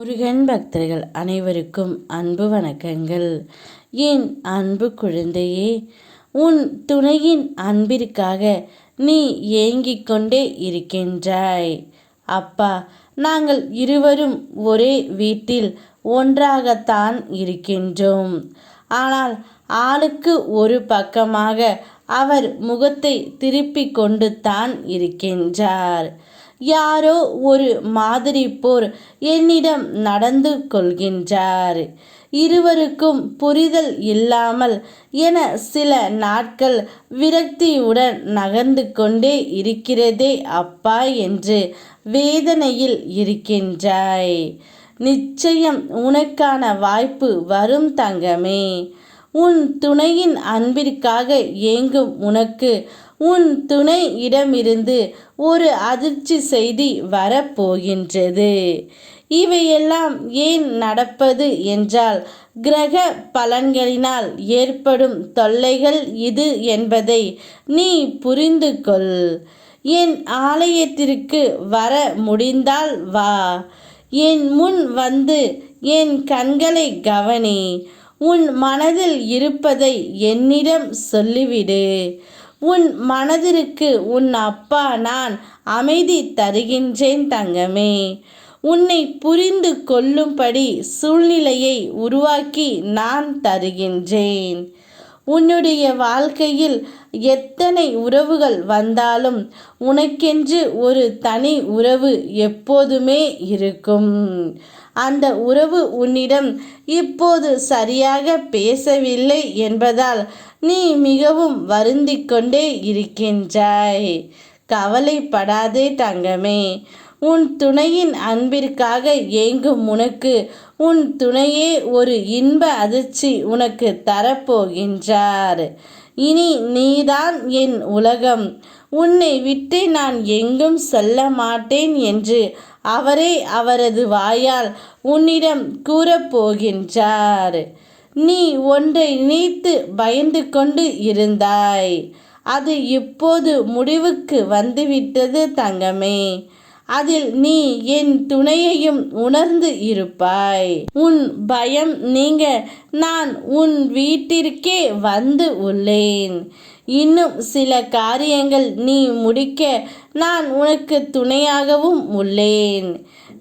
முருகன் பக்தர்கள் அனைவருக்கும் அன்பு வணக்கங்கள். என் அன்பு குழந்தையே, உன் துணையின் அன்பிற்காக நீ ஏங்கிக் கொண்டே இருக்கின்றாய். அப்பா, நாங்கள் இருவரும் ஒரே வீட்டில் ஒன்றாகத்தான் இருக்கின்றோம். ஆனால் ஆளுக்கு ஒரு பக்கமாக அவர் முகத்தை திருப்பிக் கொண்டு தான் இருக்கின்றார். யாரோ ஒரு மாதிரி போர் என்னிடம் நடந்து கொள்கின்றார். இருவருக்கும் புரிதல் இல்லாமல் என சில நாட்கள் விரக்தியுடன் நகர்ந்து கொண்டே இருக்கிறதே அப்பா என்று வேதனையில் இருக்கின்றாய். நிச்சயம் உனக்கான வாய்ப்பு வரும் தங்கமே. உன் துணையின் அன்பிற்காக ஏங்கும் உனக்கு உன் துணையிடமிருந்து ஒரு அதிர்ச்சி செய்தி வரப்போகின்றது. இவையெல்லாம் ஏன் நடப்பது என்றால், கிரக பலன்களினால் ஏற்படும் தொல்லைகள் இது என்பதை நீ புரிந்து கொள். என் ஆலயத்திற்கு வர முடிந்தால் வா. என் முன் வந்து என் கண்களை கவனி. உன் மனதில் இருப்பதை என்னிடம் சொல்லிவிடு. உன் மனதிற்கு உன் அப்பா நான் அமைதி தருகின்றேன் தங்கமே. உன்னை புரிந்து கொள்ளும்படி சூழ்நிலையை உருவாக்கி நான் தருகின்றேன். உன்னுடைய வாழ்க்கையில் எத்தனை உறவுகள் வந்தாலும் உனக்கென்று ஒரு தனி உறவு எப்போதுமே இருக்கும். அந்த உறவு உன்னிடம் இப்போது சரியாக பேசவில்லை என்பதால் நீ மிகவும் வருந்திக் கொண்டே இருக்கின்றாய். கவலைப்படாதே தங்கமே. உன் துணையின் அன்பிற்காக ஏங்கும் உனக்கு உன் துணையே ஒரு இன்ப அதிர்ச்சி உனக்கு தரப்போகின்றார். இனி நீதான் என் உலகம், உன்னை விட்டு நான் எங்கும் செல்ல மாட்டேன் என்று அவரே அவரது வாயால் உன்னிடம் கூறப்போகின்றார். நீ ஒன்றை நினைத்து பயந்து கொண்டு இருந்தாய். அது இப்போது முடிவுக்கு வந்துவிட்டது தங்கமே. அதில் நீ என் துணையையும் உணர்ந்து இருப்பாய். உன் பயம் நீங்க நான் உன் வீட்டிற்கே வந்து உள்ளேன். இன்னும் சில காரியங்கள் நீ முடிக்க நான் உனக்கு துணையாகவும் உள்ளேன்.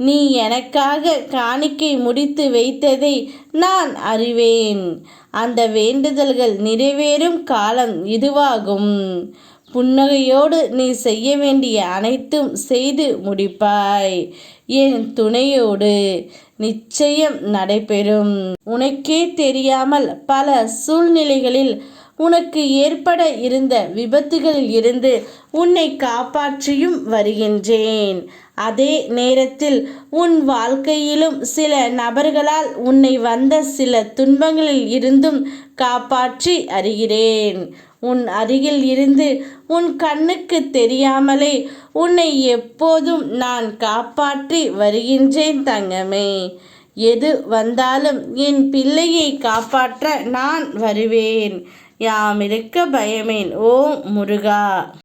நீ எனக்காக காணிக்கை முடித்து வைத்ததை நான் அறிவேன். அந்த வேண்டுதல்கள் நிறைவேறும் காலம் இதுவாகும். புன்னகையோடு நீ செய்ய வேண்டிய அனைத்தும் செய்து முடிப்பாய். என் துணையோடு நிச்சயம் நடைபெறும். உனக்கே தெரியாமல் பல சூழ்நிலைகளில் உனக்கு ஏற்பட இருந்த விபத்துகளில் இருந்து உன்னை காப்பாற்றியும் வருகின்றேன். அதே நேரத்தில் உன் வாழ்க்கையிலும் சில நபர்களால் உன்னை வந்த சில துன்பங்களில் இருந்தும் காப்பாற்றி அறிகிறேன். உன் அருகில் இருந்து உன் கண்ணுக்கு தெரியாமலே உன்னை எப்போதும் நான் காப்பாற்றி வருகின்றேன் தங்கமே. எது வந்தாலும் என் பிள்ளையை காப்பாற்ற நான் வருவேன். யாமிருக்க பயமேன். ஓம் முருகா.